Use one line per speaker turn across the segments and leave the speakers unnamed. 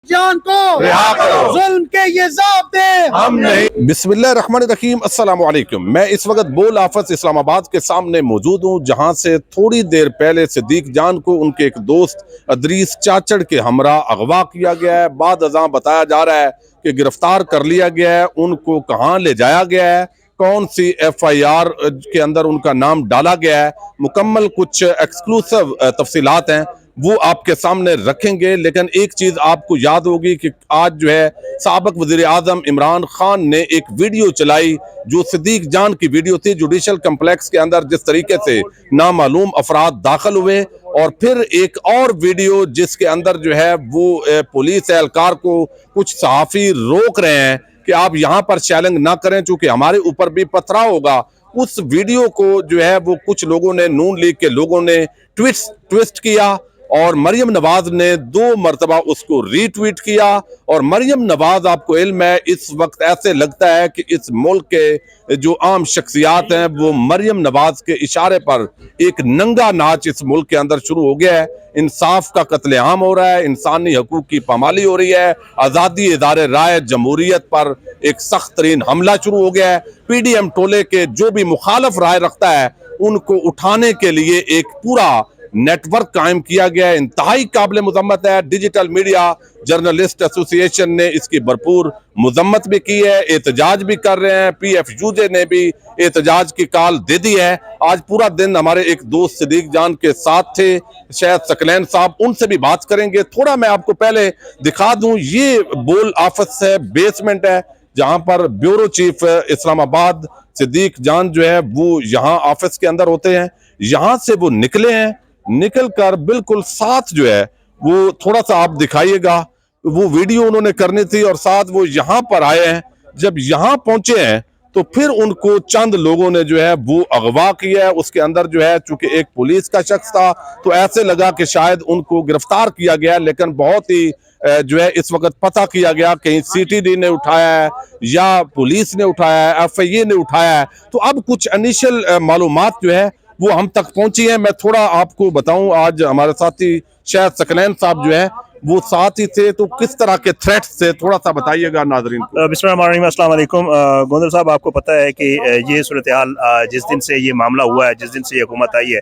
जान को
रिहा करो,
जुल्म के ये ज़ाब्ते
हम नहीं। बिस्मिल्लाहिर्रहमानिर्रहीम, अस्सलाम वालेकुम। मैं इस वक्त बोल आफस इस्लामाबाद के सामने मौजूद हूँ, जहाँ से थोड़ी देर पहले सिद्दीक जान को उनके एक दोस्त अदरीस चाचड़ के हमरा अगवा किया गया है। बाद अज़ां बताया जा रहा है कि गिरफ्तार कर लिया गया है। उनको कहाँ ले जाया गया है, कौन सी FIR के अंदर उनका नाम डाला गया है, मुकम्मल कुछ एक्सक्लूसिव तफसीलात हैं वो आपके सामने रखेंगे। लेकिन एक चीज आपको याद होगी कि आज जो है साबिक वजीर आजम इमरान खान ने एक वीडियो चलाई जो सिद्दीक जान की वीडियो थी। जुडिशल कम्प्लेक्स के अंदर जिस तरीके से नामालूम अफराद दाखिल हुए, और फिर एक और वीडियो जिसके अंदर जो है वो पुलिस एहलकार को कुछ सहाफ़ी रोक रहे हैं कि आप यहाँ पर चैलेंज ना करें चूंकि हमारे ऊपर भी पथराव होगा। उस वीडियो को जो है वो कुछ लोगों ने, नून लीग के लोगों ने ट्विस्ट किया और मरियम नवाज ने 2 मरतबा उसको रीट्वीट किया। और मरियम नवाज, आपको इल्म है, इस वक्त ऐसे लगता है कि इस मुल्क के जो आम शख्सियात हैं वो मरियम नवाज के इशारे पर एक नंगा नाच इस मुल्क के अंदर शुरू हो गया है। इंसाफ का कत्लेआम हो रहा है, इंसानी हकूक की पामाली हो रही है, आज़ादी इदारे राय जमहूरियत पर एक सख्त तरीन हमला शुरू हो गया है। PDM टोले के जो भी मुखालफ राय रखता है उनको उठाने के लिए एक पूरा नेटवर्क कायम किया गया है। इंतहाई काबिल मुज़म्मत है। डिजिटल मीडिया जर्नलिस्ट एसोसिएशन ने इसकी भरपूर मुज़म्मत भी की है, एहतजाज भी कर रहे हैं। PFUJ ने भी एहतजाज की कॉल दे दी है। आज पूरा दिन हमारे एक दोस्त सिद्दीक जान के साथ थे, शायद सकलैन साहब, उनसे भी बात करेंगे। थोड़ा मैं आपको पहले दिखा दूं, ये बोल ऑफिस है, बेसमेंट है, जहां पर ब्यूरो चीफ इस्लामाबाद सिद्दीक जान जो है वो यहाँ ऑफिस के अंदर होते हैं। यहाँ से वो निकले हैं, निकल कर बिल्कुल साथ जो है वो थोड़ा सा आप दिखाइएगा, वो वीडियो उन्होंने करनी थी और साथ वो यहाँ पर आए हैं। जब यहाँ पहुंचे हैं तो फिर उनको चंद लोगों ने जो है वो अगवा किया है। उसके अंदर जो है चूंकि एक पुलिस का शख्स था तो ऐसे लगा कि शायद उनको गिरफ्तार किया गया, लेकिन बहुत ही जो है इस वक्त पता किया गया कहीं CTD ने उठाया है या पुलिस ने उठाया है, FIA ने उठाया है। तो अब कुछ इनिशियल मालूमात जो है वो हम तक पहुंची है। मैं थोड़ा आपको बताऊं, आज हमारे साथी शायद सकलैन साहब जो है वो साथ ही थे, तो किस तरह के थ्रेट्स थे थोड़ा सा बताइएगा नाज़रीन को।
बिस्मिल्लाहिर्रहमानिर्रहीम, अस्सलाम वालेकुम। गोंदल साहब, आपको पता है कि ये सूरत हाल जिस दिन से ये मामला हुआ है, जिस दिन से ये हुकूमत आई है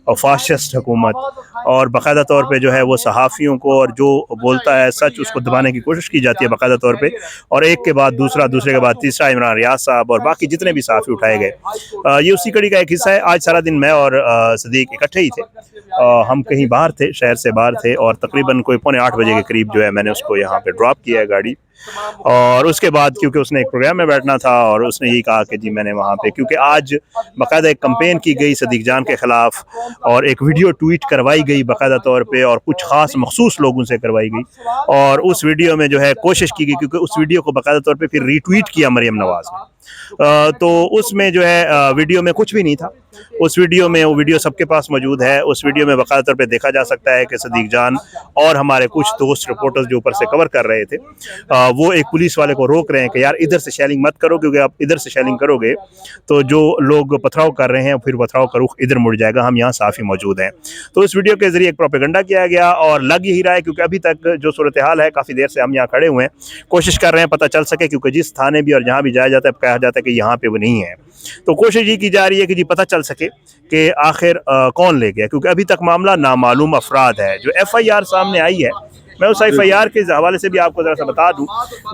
और फाशिस्ट हुकूमत, और बाकायदा तौर पे जो है वो सहाफ़ियों को और जो बोलता है सच उसको दबाने की कोशिश की जाती है बाकायदा तौर पे, और एक के बाद दूसरा, दूसरे के बाद तीसरा इमरान रियाज साहब और बाकी जितने भी सहाफ़ी उठाए गए, ये उसी कड़ी का एक हिस्सा है। आज सारा दिन मैं और सिद्दीक इकट्ठे ही थे। हम कहीं बाहर थे, शहर से बाहर थे, और तकरीबन कोई 7:45 बजे के करीब जो है मैंने उसको यहाँ पे ड्रॉप किया है गाड़ी। और उसके बाद क्योंकि उसने एक प्रोग्राम में बैठना था और उसने यही कहा कि जी मैंने वहाँ पे, क्योंकि आज बाकायदा एक कंपेन की गई सिद्दीक जान के ख़िलाफ़ और एक वीडियो ट्वीट करवाई गई बाकायदा तौर पे और कुछ ख़ास मखसूस लोगों से करवाई गई, और उस वीडियो में जो है कोशिश की गई, क्योंकि उस वीडियो को बाकायदा तौर पे फिर रीट्वीट किया मरियम नवाज़ ने। तो उसमें जो है वीडियो में कुछ भी नहीं था। उस वीडियो में, वो वीडियो सबके पास मौजूद है, उस वीडियो में बाकायदा तौर पे देखा जा सकता है कि सिद्दीक जान और हमारे कुछ दोस्त रिपोर्टर्स जो ऊपर से कवर कर रहे थे, वो एक पुलिस वाले को रोक रहे हैं कि यार इधर से शेलिंग मत करो, क्योंकि आप इधर से शेलिंग करोगे तो जो लोग पथराव कर रहे हैं फिर पथराव का रुख इधर मुड़ जाएगा, हम यहाँ साफ़ी मौजूद हैं। तो इस वीडियो के ज़रिए एक प्रोपेगेंडा किया गया और लग यही रहा है, क्योंकि अभी तक जो सूरत हाल है, काफ़ी देर से हम यहाँ खड़े हुए हैं, कोशिश कर रहे हैं पता चल सके, क्योंकि जिस थाने भी और जहाँ भी जाया जाता है कहा जाता है कि यहाँ पे वो नहीं है। तो कोशिश ये की जा रही है कि जी पता चल सके कि आखिर कौन ले गया, क्योंकि अभी तक मामला नामालूम अफराद है। जो FIR सामने आई है, मैं उस FIR के हवाले से भी आपको ज़रा सा बता दूं,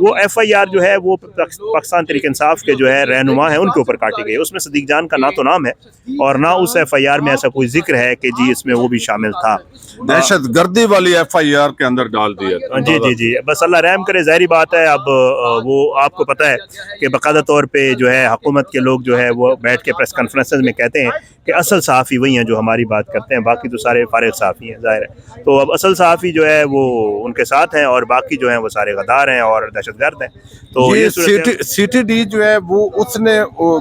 वो FIR जो है वो पाकिस्तान तहरीक इंसाफ के जो है रहनुमा है उनके ऊपर काटी गई। उसमें सिद्दीक जान का ना तो नाम है और ना उस FIR में ऐसा कोई जिक्र है कि जी इसमें वो भी शामिल था।
दहशत गर्दी वाली FIR के अंदर डाल दिया।
जी जी जी, बस अल्लाह रहम करे, ज़ाहिर बात है। अब वो आपको पता है कि बाकायदा तौर पे जो है हुकूमत के लोग जो है वो बैठ के प्रेस कॉन्फ्रेंसेस में कहते हैं कि असल सहाफ़ी वही हैं जो हमारी बात करते हैं, बाकी तो सारे फारिग सहाफ़ी हैं, ज़ाहिर है। तो अब असल सहाफ़ी जो है वो उनके साथ हैं और बाकी जो हैं वो सारे गद्दार हैं और दहशतगर्द हैं। तो ये
CTD जो है वो उसने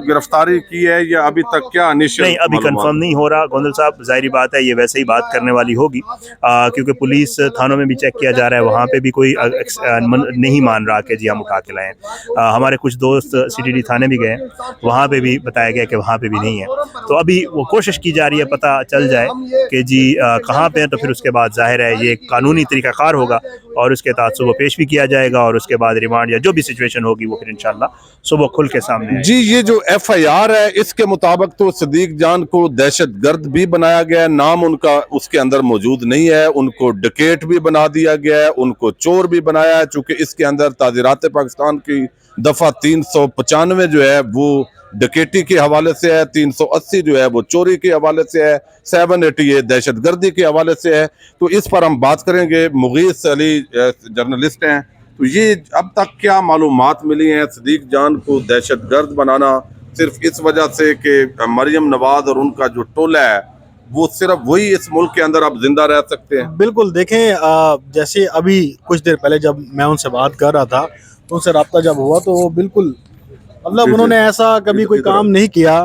गिरफ्तारी की है या अभी तक क्या इनिशियल?
नहीं, अभी कंफर्म नहीं हो रहा गोंदल साहब, ज़ाहिर बात है ये वैसे ही बात करने वाली होगी, क्योंकि पुलिस थानों में भी चेक किया जा रहा है, वहाँ पे भी कोई नहीं मान रहा कि जी हम उठा के लाएँ। हमारे कुछ दोस्त CTD थाने भी गए, वहाँ पे भी बताया गया कि वहाँ पे भी नहीं है। तो अभी वो कोशिश की जा रही है पता चल जाए कि जी कहाँ पे है, तो फिर उसके बाद ज़ाहिर है ये कानूनी तरीक़ाकार होगा और उसके तहत सुबह पेश भी किया जाएगा और उसके बाद रिमांड या जो भी सिचुएशन होगी वो फिर इंशाल्लाह सुबह खुल के सामने आएगी।
जी, ये जो FIR है इसके मुताबिक तो सदीक जान को दहशतगर्द भी बनाया गया है, नाम उनका उसके अंदर मौजूद नहीं है, उनको डकैत भी बना दिया गया है, उनको चोर भी बनाया है, चूंकि इसके अंदर ताज़ीरात पाकिस्तान की दफा 395 जो है वो डकैती के हवाले से है, 380 जो है वो चोरी के हवाले से है, 788 दहशतगर्दी के हवाले से है। तो इस पर हम बात करेंगे। मुगीस अली जर्नलिस्ट हैं, तो ये अब तक क्या मालूमात मिली हैं सदीक जान को दहशतगर्द बनाना सिर्फ इस वजह से कि मरियम नवाज और उनका जो टोला है वो सिर्फ वही इस मुल्क के अंदर अब जिंदा रह सकते हैं?
बिल्कुल, देखें जैसे अभी कुछ देर पहले जब मैं उनसे बात कर रहा था तो उनसे रब्ता जब हुआ तो वो बिल्कुल मतलब उन्होंने ऐसा कभी कोई काम नहीं किया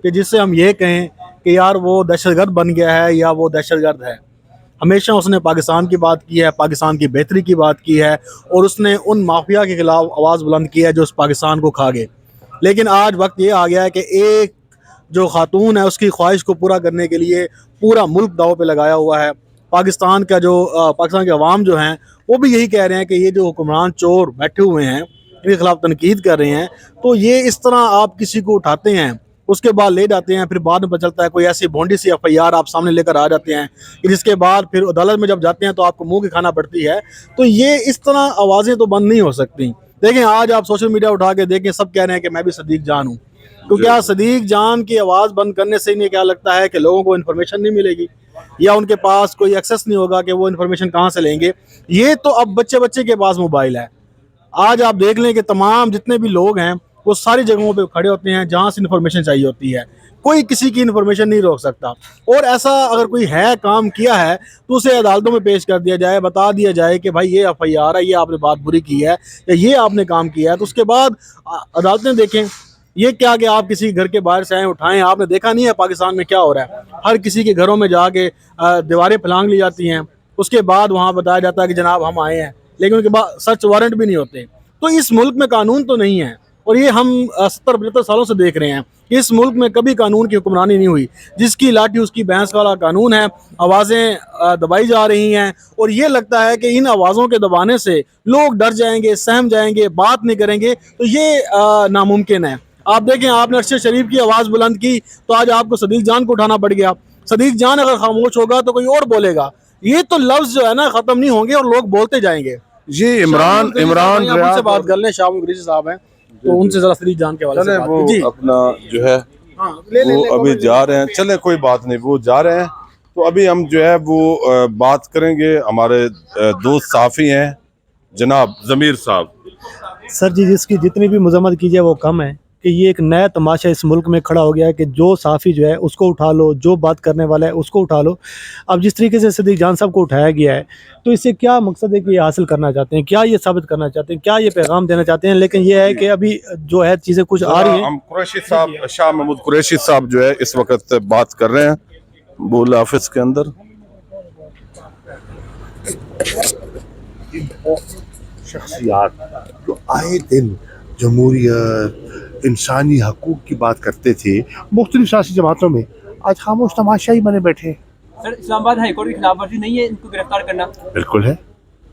कि जिससे हम ये कहें कि यार वो दहशतगर्द बन गया है या वो दहशतगर्द है। हमेशा उसने पाकिस्तान की बात की है, पाकिस्तान की बेहतरी की बात की है और उसने उन माफिया के खिलाफ आवाज़ बुलंद की है जो उस पाकिस्तान को खा गए। लेकिन आज वक्त ये आ गया है कि एक जो खातून है उसकी ख्वाहिश को पूरा करने के लिए पूरा मुल्क दाव पे लगाया हुआ है। पाकिस्तान के अवाम जो हैं वो भी यही कह रहे हैं कि ये जो हुक्मरान चोर बैठे हुए हैं इनके खिलाफ तनकीद कर रहे हैं। तो ये इस तरह आप किसी को उठाते हैं, उसके बाद ले जाते हैं, फिर बाद में पता चलता है कोई ऐसी भोंडी सी FIR आप सामने लेकर आ जाते हैं कि जिसके बाद फिर अदालत में जब जाते हैं तो आपको मुंह की खाना पड़ती है। तो ये इस तरह आवाज़ें तो बंद नहीं हो सकती। देखें, आज आप सोशल मीडिया उठा के देखें, सब कह रहे हैं कि मैं भी सदीक जान हूँ। तो क्या सदीक जान की आवाज़ बंद करने से इन्हें क्या लगता है कि लोगों को इन्फॉर्मेशन नहीं मिलेगी या उनके पास कोई एक्सेस नहीं होगा कि वो इन्फॉर्मेशन कहाँ से लेंगे? ये तो अब बच्चे बच्चे के पास मोबाइल है। आज आप देख लें कि तमाम जितने भी लोग हैं वो सारी जगहों पे खड़े होते हैं जहाँ से इन्फॉर्मेशन चाहिए होती है। कोई किसी की इन्फॉर्मेशन नहीं रोक सकता। और ऐसा अगर कोई है काम किया है तो उसे अदालतों में पेश कर दिया जाए, बता दिया जाए कि भाई ये FIR है, ये आपने बात बुरी की है या ये आपने काम किया है। तो उसके बाद अदालतें देखें। ये क्या कि आप किसी घर के बाहर से आए उठाएं, आपने देखा नहीं है पाकिस्तान में क्या हो रहा है। हर किसी के घरों में जाके दीवारें फलांग ली जाती हैं, उसके बाद वहाँ बताया जाता है कि जनाब हम आए हैं, लेकिन उनके बाद सर्च वारंट भी नहीं होते। तो इस मुल्क में कानून तो नहीं है और ये हम 70-75 सालों से देख रहे हैं। इस मुल्क में कभी कानून की हुक्मरानी नहीं हुई। जिसकी लाठी उसकी भैंस वाला कानून है। आवाज़ें दबाई जा रही हैं और ये लगता है कि इन आवाज़ों के दबाने से लोग डर जाएंगे, सहम जाएंगे, बात नहीं करेंगे। तो ये नामुमकिन है। आप देखें, आपने अरशद शरीफ की आवाज़ बुलंद की तो आज आपको सदीक जान को उठाना पड़ गया। सदीक जान अगर खामोश होगा तो कोई और बोलेगा। ये तो लफ्ज़ जो है ना ख़त्म नहीं होंगे और लोग बोलते जाएंगे।
ये इमरान
से बात कर लें, शाह कुरैशी साहब हैं तो उनसे जरा सदीक जान के हवाले से बात
वो
जी।
अपना जो है वो अभी जा रहे हैं, चले कोई बात नहीं, वो जा रहे हैं। तो अभी हम जो है वो बात करेंगे। हमारे दोस्त सहाफ़ी हैं जनाब ज़मीर साहब।
सर जी, जिसकी जितनी भी मजम्मत कीजिए वो कम है कि ये एक नया तमाशा इस मुल्क में खड़ा हो गया है कि जो साफ़ी जो है उसको उठा लो, जो बात करने वाला है उसको उठा लो। अब जिस तरीके से सदीक जान साहब को उठाया गया है तो इससे क्या मकसद है कि ये हासिल करना चाहते हैं, क्या ये साबित करना चाहते हैं, क्या ये पैगाम देना चाहते हैं? लेकिन ये है कि अभी जो है चीज़ें कुछ आ रही हैं।
हम कुरैशी साहब, शाह महमूद कुरैशी साहब जो है इस वक्त बात कर रहे हैं बोल ऑफिस के अंदर।
शख्सियात जो आए दिन जमहूरियत, इंसानी हकूक़ की बात करते थे मुख्तलिफ सियासी जमातों में, आज खामोश तमाशा ही बने बैठे।
सर, इस्लामाबाद हाईकोर्ट की खिलाफ वर्जी नहीं है इनको गिरफ्तार करना?
बिल्कुल है।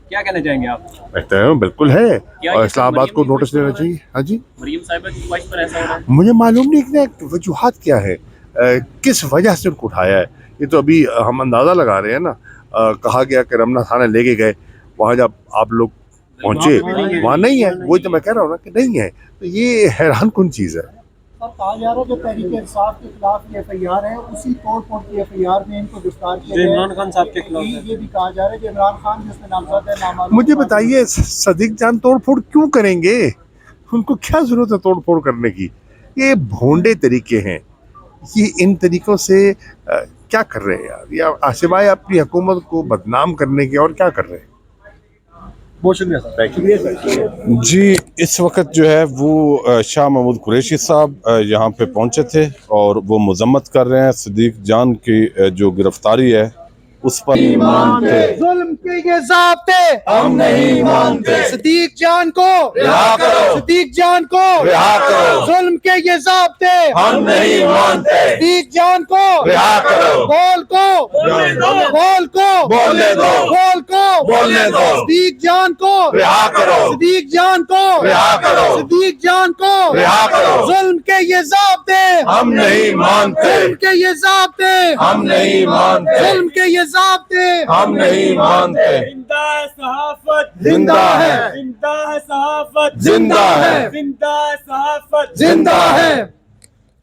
क्या कहना चाहेंगे आप?
कहते हैं बिल्कुल है और
ये
इस्लामाबाद को
मरियम
नोटिस देना चाहिए। हाँ जी,
मरियम साहिबा की ख्वाहिश पर ऐसा हो रहा है?
मुझे मालूम नहीं कि वजूहात क्या है, किस वजह से उनको उठाया है। ये तो अभी हम अंदाज़ा लगा रहे हैं ना। कहा गया कि रमना थाने लेके गए, वहाँ जब आप लोग पहुँचे वहाँ नहीं है। वही तो मैं कह रहा हूँ ना कि नहीं है। तो ये हैरान कुन चीज़ है।
सर, कहा जा रहा है जो तहरीक इंसाफ के खिलाफ ये FIR है उसी तोड़ फोड़ की FIR में इनको गिरफ्तार किया गया।
इमरान खान साहब के खिलाफ
ये भी कहा जा रहा है कि इमरान खान जिसमें नामजद है नामालूम।
मुझे बताइए, सदीक जान तोड़ फोड़ क्यों करेंगे? उनको क्या ज़रूरत है तोड़ फोड़ करने की? ये भोंडे तरीके हैं। ये इन तरीक़ों से क्या कर रहे हैं यार? या सिवाय अपनी हुकूमत को बदनाम करने के और क्या कर रहे हैं?
बहुत शुक्रिया सर।
जी, इस वक्त जो है वो शाह महमूद कुरैशी साहब यहाँ पे पहुँचे थे और वो मजम्मत कर रहे हैं सदीक जान की जो गिरफ्तारी है उस पर।
के ये ज़ाब्ते
हम नहीं मानते।
सदीक जान को
रिहा करो।
सदीक जान को
रिहा करो।
जुल्म के ये ज़ाब्ते
हम नहीं मानते।
सदीक जान को
रिहा करो।
बोल को
बोलने दो।
बोल को
बोलने दो।
बोल को
बोलने दो।
सदीक जान को
रिहा करो।
सदीक जान को
रिहा करो।
सदीक जान को
रिहा करो।
जुल्म के ये ज़ाब्ते
हम नहीं मानते।
जुल्म के ये ज़ाब्ते
हम नहीं मानते।
जुल्म के ये ज़ाब्ते
हम नहीं मानते।
जिंदा है सहाफत,
जिंदा है।
जिंदा है सहाफत,
जिंदा है।
जिंदा है सहाफत,
जिंदा है।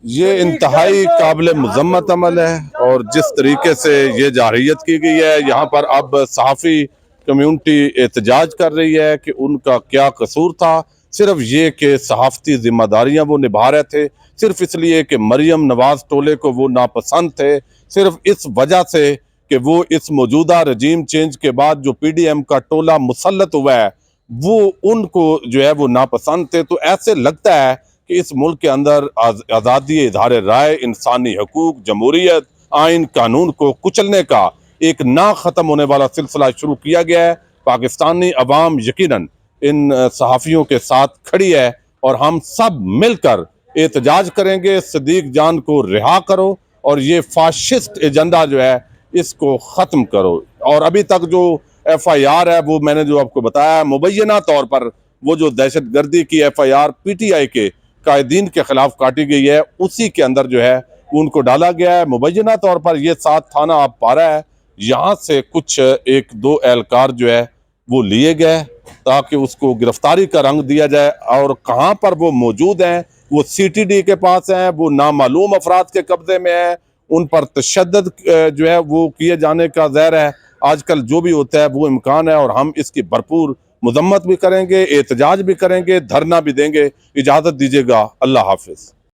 ये इंतहाई काबिल मजम्मत अमल है और जिस तरीके से ये जारहियत की गई है, यहाँ पर अब सहाफ़ी कम्यूनिटी एहतजाज कर रही है कि उनका क्या कसूर था। सिर्फ ये कि सहाफ़ती जिम्मेदारियाँ वो निभा रहे थे, सिर्फ इसलिए कि मरियम नवाज टोले को वो नापसंद थे, सिर्फ इस वजह से कि वो इस मौजूदा रजीम चेंज के बाद जो PDM का टोला मुसल्लत हुआ है वो उनको जो है वो नापसंद थे। तो ऐसे लगता है कि इस मुल्क के अंदर आज़ादी इज़हार राय, इंसानी हकूक, जमहूरियत, आइन कानून को कुचलने का एक ना ख़त्म होने वाला सिलसिला शुरू किया गया है। पाकिस्तानी अवाम यकीनन इन सहाफ़ियों के साथ खड़ी है और हम सब मिलकर एहतजाज करेंगे। सदीक जान को रिहा करो और ये फाशिस्ट एजेंडा जो है इसको ख़त्म करो। और अभी तक जो FIR है वो मैंने जो आपको बताया, मुबैना तौर पर वो जो दहशतगर्दी की FIR PTI के कायदीन के खिलाफ काटी गई है उसी के अंदर जो है उनको डाला गया है। मुबैना तौर पर ये 7 थाना आप पारा है, यहाँ से कुछ 1-2 एहलकार जो है वो लिए गए ताकि उसको गिरफ्तारी का रंग दिया जाए। और कहाँ पर वो मौजूद हैं, वो CTD के पास हैं, वो नामालूम अफराद के कब्जे में है, उन पर तशद्दुद जो है वो किए जाने का ज़हर है। आजकल जो भी होता है वो इम्कान है और हम इसकी भरपूर मजम्मत भी करेंगे, एहतजाज भी करेंगे, धरना भी देंगे। इजाज़त दीजिएगा। अल्लाह हाफिज़।